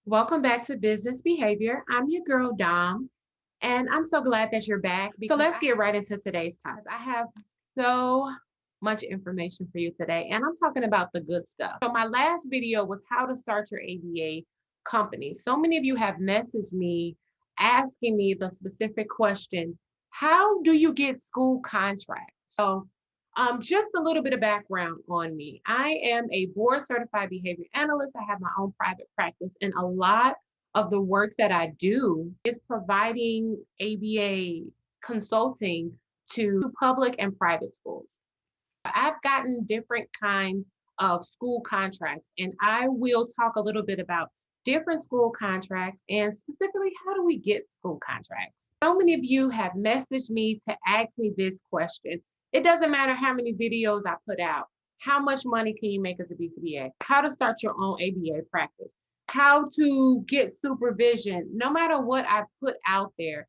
Welcome back to Business Behavior. I'm your girl, Dom, and I'm so glad that you're back. So let's get right into today's topic. I have so much information for you today, and I'm talking about the good stuff. So my last video was how to start your ABA company. So many of you have messaged me asking me the specific question, how do you get school contracts? Just a little bit of background on me. I am a board certified behavior analyst. I have my own private practice, and a lot of the work that I do is providing ABA consulting to public and private schools. I've gotten different kinds of school contracts, and I will talk a little bit about different school contracts and specifically how do we get school contracts. So many of you have messaged me to ask me this question. It doesn't matter how many videos I put out. How much money can you make as a BCBA? How to start your own ABA practice? How to get supervision? No matter what I put out there,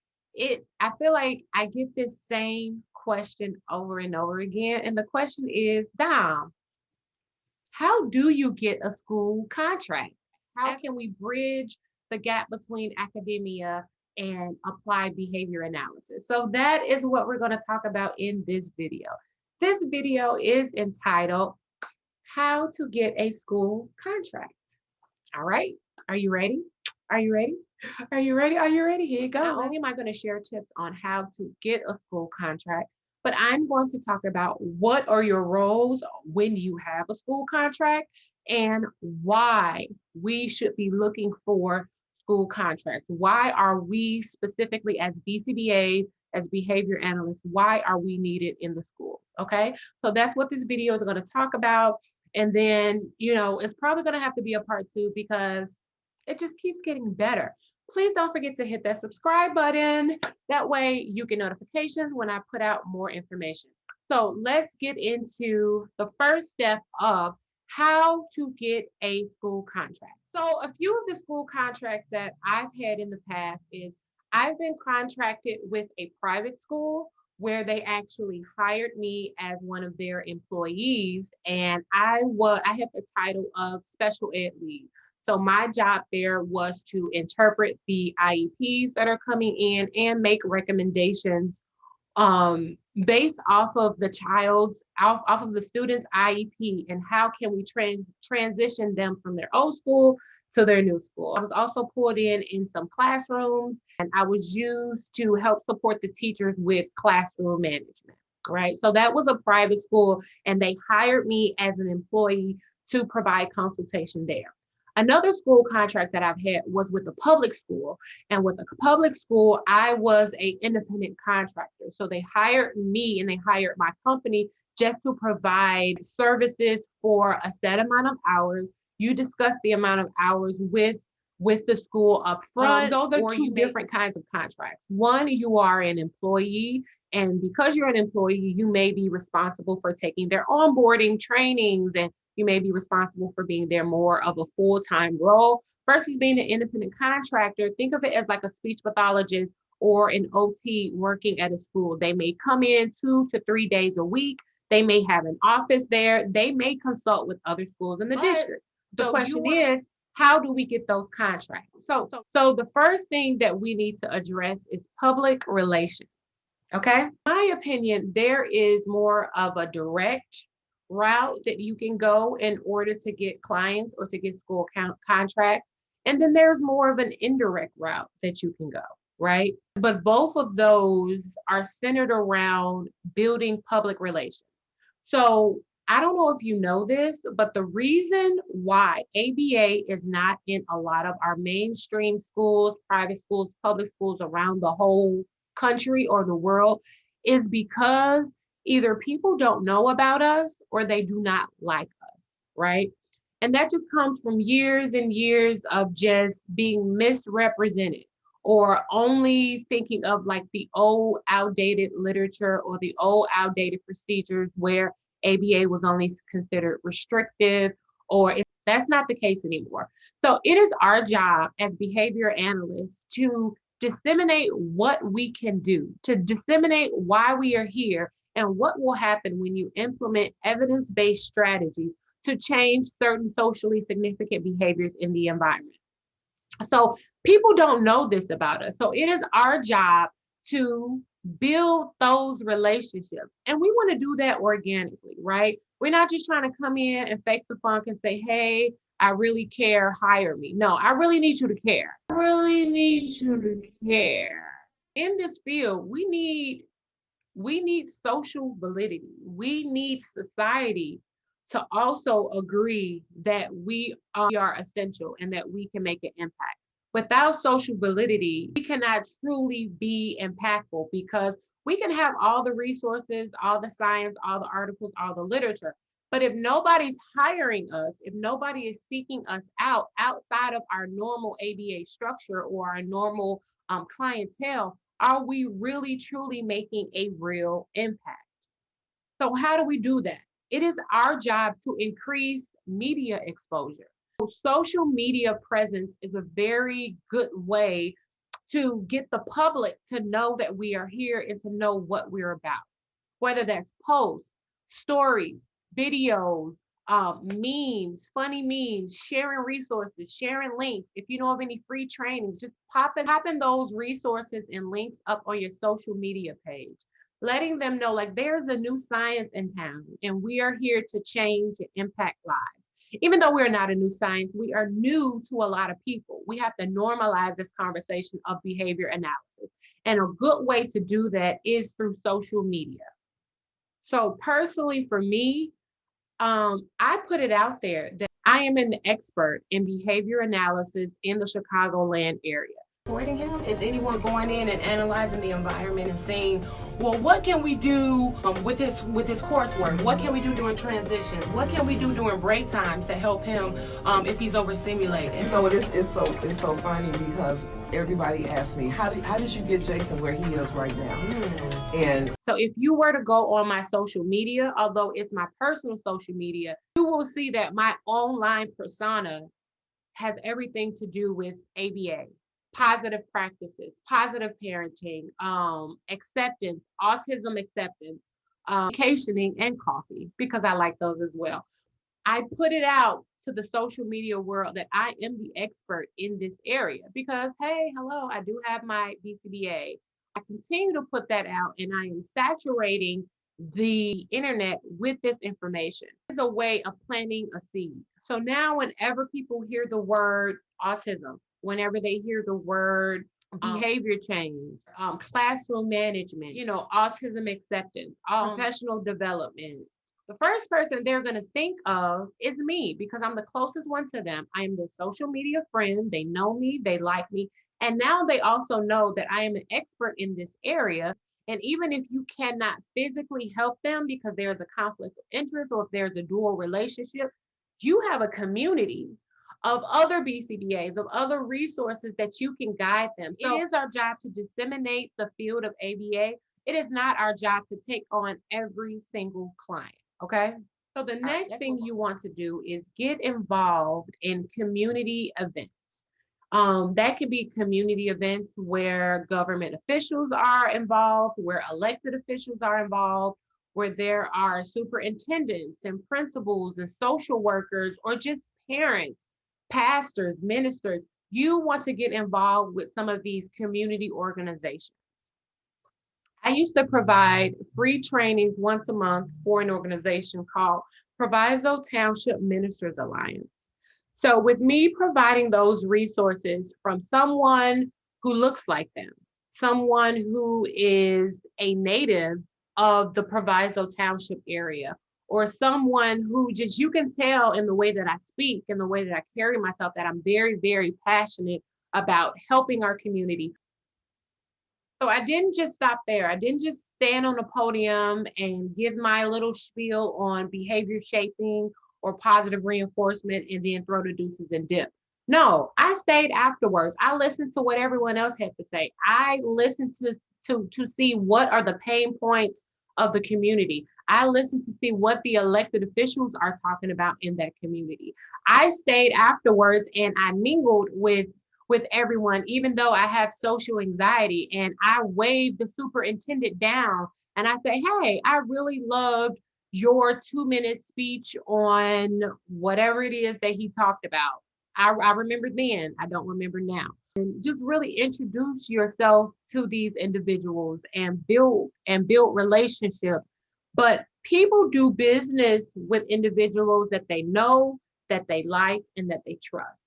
I feel like I get this same question over and over again. And the question is, Dom, how do you get a school contract? How can we bridge the gap between academia and applied behavior analysis? So that is what we're going to talk about in this video. This video is entitled, How to Get a School Contract. All right. Are you ready? Are you ready? Are you ready? Are you ready? Here you go. Not only am I going to share tips on how to get a school contract, but I'm going to talk about what are your roles when you have a school contract and why we should be looking for school contracts. Why are we specifically as BCBAs, as behavior analysts, why are we needed in the school? Okay. So that's what this video is going to talk about. And then, it's probably going to have to be a part two because it just keeps getting better. Please don't forget to hit that subscribe button. That way you get notifications when I put out more information. So let's get into the first step of how to get a school contract. So a few of the school contracts that I've had in the past is I've been contracted with a private school where they actually hired me as one of their employees, and I had the title of special ed lead. So my job there was to interpret the IEPs that are coming in and make recommendations based off of off of the student's IEP, and how can we transition them from their old school to their new school. I was also pulled in some classrooms, and I was used to help support the teachers with classroom management. Right. So that was a private school, and they hired me as an employee to provide consultation there. Another school contract that I've had was with a public school. And with a public school, I was an independent contractor. So they hired me and they hired my company just to provide services for a set amount of hours. You discuss the amount of hours with the school up front. Those are two different kinds of contracts. One, you are an employee, and because you're an employee, you may be responsible for taking their onboarding trainings, and you may be responsible for being there more of a full-time role versus being an independent contractor. Think of it as like a speech pathologist or an OT working at a school. They may come in 2 to 3 days a week. They may have an office there. They may consult with other schools in the district. The question is, how do we get those contracts? So the first thing that we need to address is public relations. Okay. In my opinion, there is more of a direct route that you can go in order to get clients or to get school contracts. And then there's more of an indirect route that you can go, right? But both of those are centered around building public relations. So I don't know if you know this, but the reason why ABA is not in a lot of our mainstream schools, private schools, public schools around the whole country or the world is because either people don't know about us or they do not like us, right? And that just comes from years and years of just being misrepresented or only thinking of like the old outdated literature or the old outdated procedures where ABA was only considered restrictive, or that's not the case anymore. So it is our job as behavior analysts to disseminate what we can do, to disseminate why we are here and what will happen when you implement evidence-based strategies to change certain socially significant behaviors in the environment. So people don't know this about us. So it is our job to build those relationships. And we want to do that organically, right? We're not just trying to come in and fake the funk and say, hey, I really care, hire me. No, I really need you to care. I really need you to care. In this field, we need social validity. We need society to also agree that we are essential and that we can make an impact. Without social validity, we cannot truly be impactful because we can have all the resources, all the science, all the articles, all the literature. But if nobody's hiring us, if nobody is seeking us out outside of our normal ABA structure or our normal clientele, are we really truly making a real impact? So, how do we do that? It is our job to increase media exposure. So social media presence is a very good way to get the public to know that we are here and to know what we're about, whether that's posts, stories, videos, memes, funny memes, sharing resources, sharing links. If you know of any free trainings, just popping those resources and links up on your social media page, letting them know like there's a new science in town and we are here to change and impact lives. Even though we're not a new science, we are new to a lot of people. We have to normalize this conversation of behavior analysis. And a good way to do that is through social media. So personally, for me, I put it out there that I am an expert in behavior analysis in the Chicagoland area. Supporting him? Is anyone going in and analyzing the environment and saying, well, what can we do with his coursework? What can we do during transitions? What can we do during break times to help him if he's overstimulated? You know, it's so funny because everybody asks me, how did you get Jason where he is right now? And so if you were to go on my social media, although it's my personal social media, you will see that my online persona has everything to do with ABA, positive practices, positive parenting, acceptance, autism acceptance, vacationing, and coffee, because I like those as well. I put it out to the social media world that I am the expert in this area because, hey, hello, I do have my BCBA. I continue to put that out and I am saturating the internet with this information. It's a way of planting a seed. So now, whenever people hear the word autism, whenever they hear the word behavior change, classroom management, autism acceptance, professional development, the first person they're going to think of is me because I'm the closest one to them. I am their social media friend. They know me, they like me. And now they also know that I am an expert in this area. And even if you cannot physically help them because there's a conflict of interest or if there's a dual relationship, you have a community of other BCBAs, of other resources that you can guide them. So it is our job to disseminate the field of ABA. It is not our job to take on every single client. Okay. So the next thing you want to do is get involved in community events. That could be community events where government officials are involved, where elected officials are involved, where there are superintendents and principals and social workers, or just parents, pastors, ministers. You want to get involved with some of these community organizations. I used to provide free trainings once a month for an organization called Proviso Township Ministers Alliance. So with me providing those resources from someone who looks like them, someone who is a native of the Proviso Township area, or someone who just, you can tell in the way that I speak, in the way that I carry myself, that I'm very, very passionate about helping our community. So I didn't just stop there. I didn't just stand on a podium and give my little spiel on behavior shaping or positive reinforcement and then throw the deuces and dip. No, I stayed afterwards. I listened to what everyone else had to say. I listened to see what are the pain points of the community. I listened to see what the elected officials are talking about in that community. I stayed afterwards and I mingled with everyone, even though I have social anxiety, and I wave the superintendent down and I say, hey, I really loved your 2-minute speech on whatever it is that he talked about. I remember then, I don't remember now. And just really introduce yourself to these individuals and build relationships. But people do business with individuals that they know, that they like, and that they trust.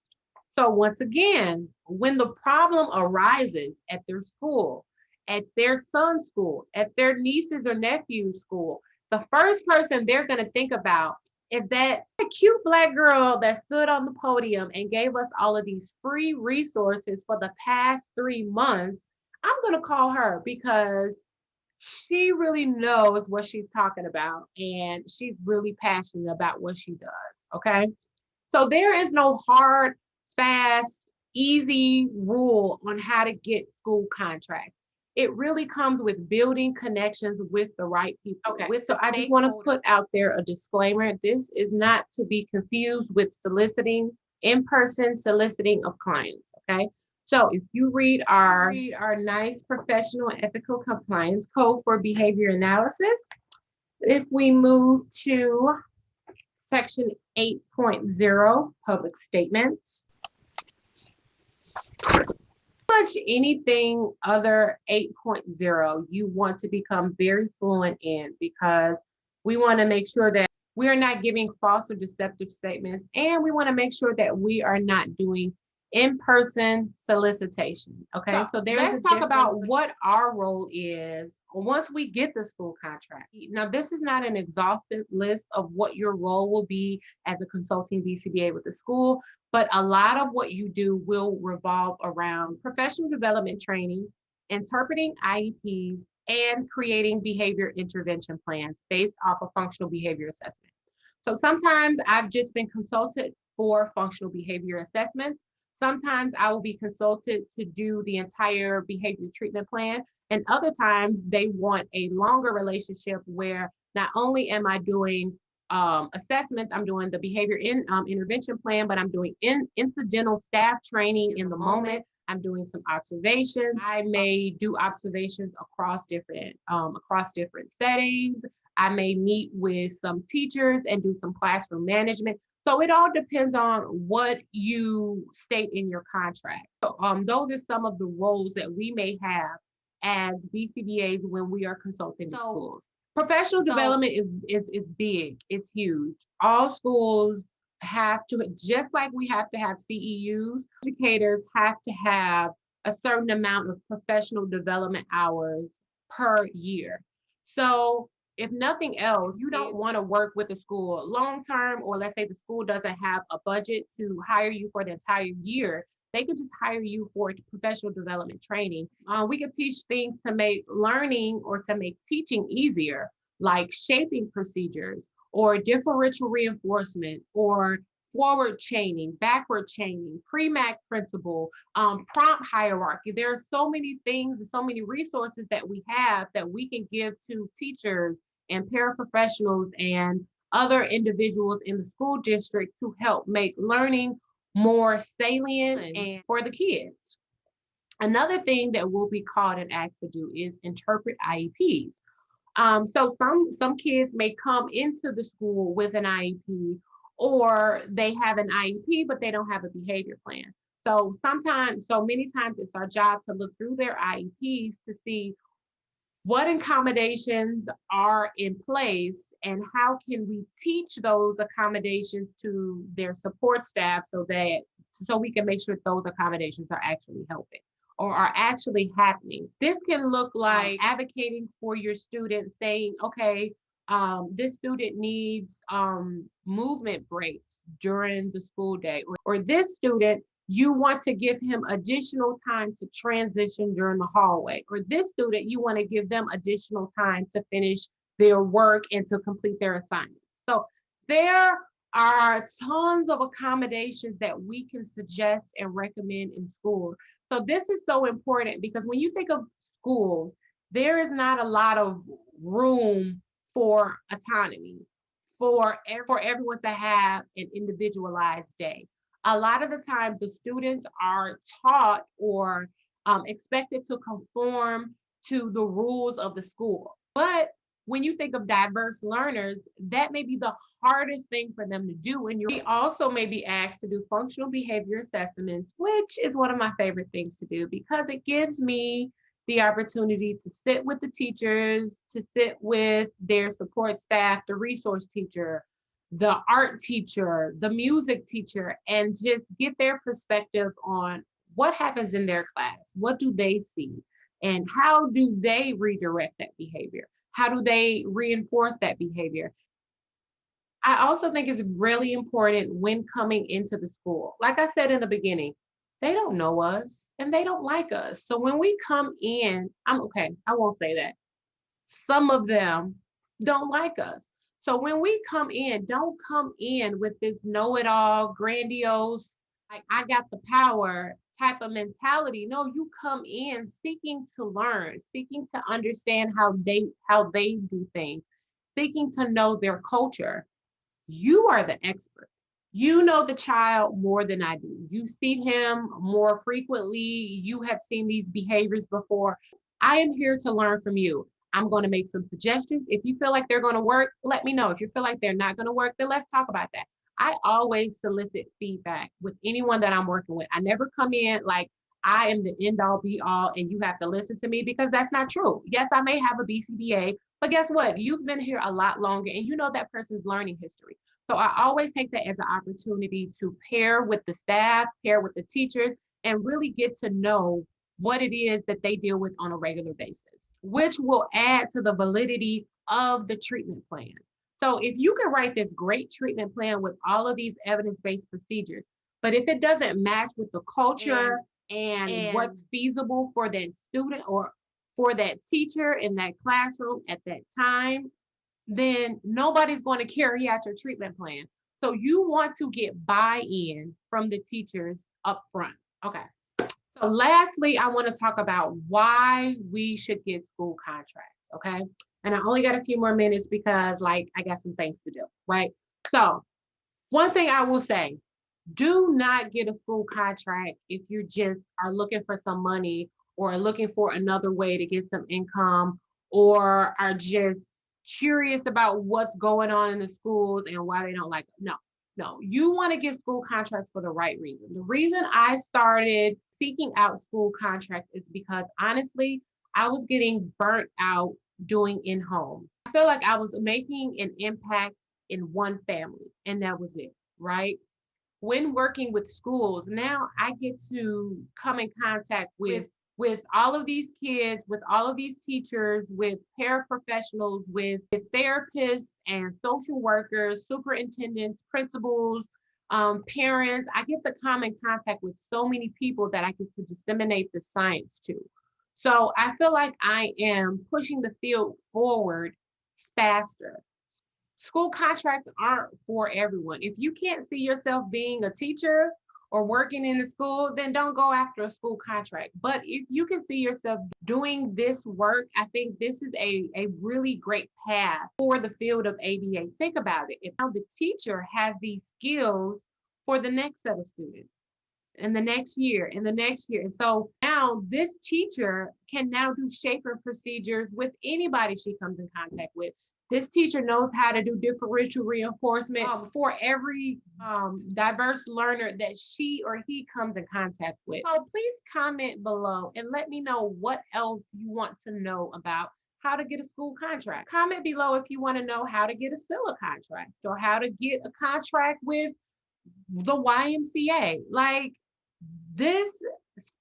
So once again, when the problem arises at their school, at their son's school, at their nieces or nephew's school, the first person they're going to think about is that cute Black girl that stood on the podium and gave us all of these free resources for the past 3 months. I'm going to call her because she really knows what she's talking about and she's really passionate about what she does. Okay. So there is no hard, fast, easy rule on how to get school contracts. It really comes with building connections with the right people. Okay, so I just want to put out there a disclaimer. This is not to be confused with soliciting, in-person soliciting of clients. Okay. So if you read our nice professional and ethical compliance code for behavior analysis, if we move to section 8.0, public statements. Much anything other 8.0 you want to become very fluent in, because we want to make sure that we are not giving false or deceptive statements, and we want to make sure that we are not doing in-person solicitation. Okay, so let's talk about what our role is once we get the school contract. Now, this is not an exhaustive list of what your role will be as a consulting BCBA with the school, but a lot of what you do will revolve around professional development training, interpreting IEPs, and creating behavior intervention plans based off of functional behavior assessment. So sometimes I've just been consulted for functional behavior assessments. Sometimes I will be consulted to do the entire behavior treatment plan. And other times they want a longer relationship where not only am I doing assessment, I'm doing the behavior intervention plan, but I'm doing incidental staff training in the moment. I'm doing some observations. I may do observations across different settings. I may meet with some teachers and do some classroom management. So it all depends on what you state in your contract. So, those are some of the roles that we may have as BCBAs when we are consulting the schools. Professional development is big, it's huge. All schools have to, just like we have to have CEUs, educators have to have a certain amount of professional development hours per year. So if nothing else, you don't want to work with a school long term, or let's say the school doesn't have a budget to hire you for the entire year, they could just hire you for professional development training. We could teach things to make learning or to make teaching easier, like shaping procedures or differential reinforcement or forward chaining, backward chaining, pre-MAC principle, prompt hierarchy. There are so many things and so many resources that we have that we can give to teachers and paraprofessionals and other individuals in the school district to help make learning more salient and for the kids. Another thing that we'll be called and asked to do is interpret IEPs. So some kids may come into the school with an IEP, or they have an IEP, but they don't have a behavior plan. So many times it's our job to look through their IEPs to see what accommodations are in place and how can we teach those accommodations to their support staff so we can make sure those accommodations are actually helping or are actually happening. This can look like advocating for your student, saying, okay, this student needs movement breaks during the school day, or this student, you want to give him additional time to transition during the hallway, or this student, you want to give them additional time to finish their work and to complete their assignments. So there are tons of accommodations that we can suggest and recommend in schools. So this is so important because when you think of schools, there is not a lot of room for autonomy, for everyone to have an individualized day. A lot of the time, the students are taught or expected to conform to the rules of the school. But when you think of diverse learners, that may be the hardest thing for them to do. And we also may be asked to do functional behavior assessments, which is one of my favorite things to do because it gives me the opportunity to sit with the teachers, to sit with their support staff, the resource teacher, the art teacher, the music teacher, and just get their perspective on what happens in their class. What do they see? And how do they redirect that behavior? How do they reinforce that behavior? I also think it's really important when coming into the school. Like I said in the beginning, they don't know us and they don't like us. So when we come in, I'm okay, I won't say that. Some of them don't like us. So when we come in, don't come in with this know-it-all, grandiose, like I got the power type of mentality. No, you come in seeking to learn, seeking to understand how they do things, seeking to know their culture. You are the expert. You know the child more than I do. You see him more frequently. You have seen these behaviors before. I am here to learn from you. I'm going to make some suggestions. If you feel like they're going to work, let me know. If you feel like they're not going to work, then let's talk about that. I always solicit feedback with anyone that I'm working with. I never come in like I am the end all be all and you have to listen to me because that's not true. Yes, I may have a BCBA, but guess what? You've been here a lot longer and you know that person's learning history. So I always take that as an opportunity to pair with the staff, pair with the teachers, and really get to know what it is that they deal with on a regular basis, which will add to the validity of the treatment plan. So if you can write this great treatment plan with all of these evidence-based procedures, but if it doesn't match with the culture and what's feasible for that student or for that teacher in that classroom at that time, then nobody's going to carry out your treatment plan. So you want to get buy-in from the teachers up front. Okay. So lastly, I want to talk about why we should get school contracts. Okay. And I only got a few more minutes because like I got some things to do, right? So one thing I will say, do not get a school contract if you just are looking for some money or looking for another way to get some income or are just curious about what's going on in the schools and why they don't like it. No, no, you want to get school contracts for the right reason. The reason I started seeking out school contracts is because honestly, I was getting burnt out doing in-home. I feel like I was making an impact in one family and that was it, right? When working with schools, now I get to come in contact with all of these kids, with all of these teachers, with paraprofessionals, with therapists and social workers, superintendents, principals, parents. I get to come in contact with so many people that I get to disseminate the science to. So I feel like I am pushing the field forward faster. School contracts aren't for everyone. If you can't see yourself being a teacher or working in the school, then don't go after a school contract. But if you can see yourself doing this work, I think this is a really great path for the field of ABA. Think about it. If now the teacher has these skills for the next set of students and the next year and the next year. And so now this teacher can now do shaper procedures with anybody she comes in contact with. This teacher knows how to do differential reinforcement for every diverse learner that she or he comes in contact with. So please comment below and let me know what else you want to know about how to get a school contract. Comment below if you want to know how to get a SILA contract or how to get a contract with the YMCA. Like this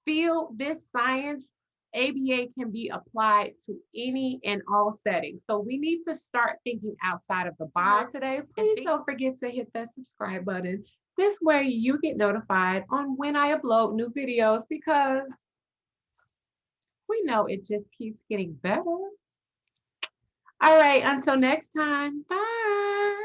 field, this science, ABA can be applied to any and all settings. So we need to start thinking outside of the box today. Please don't forget to hit that subscribe button. This way you get notified on when I upload new videos because we know it just keeps getting better. All right, until next time, bye.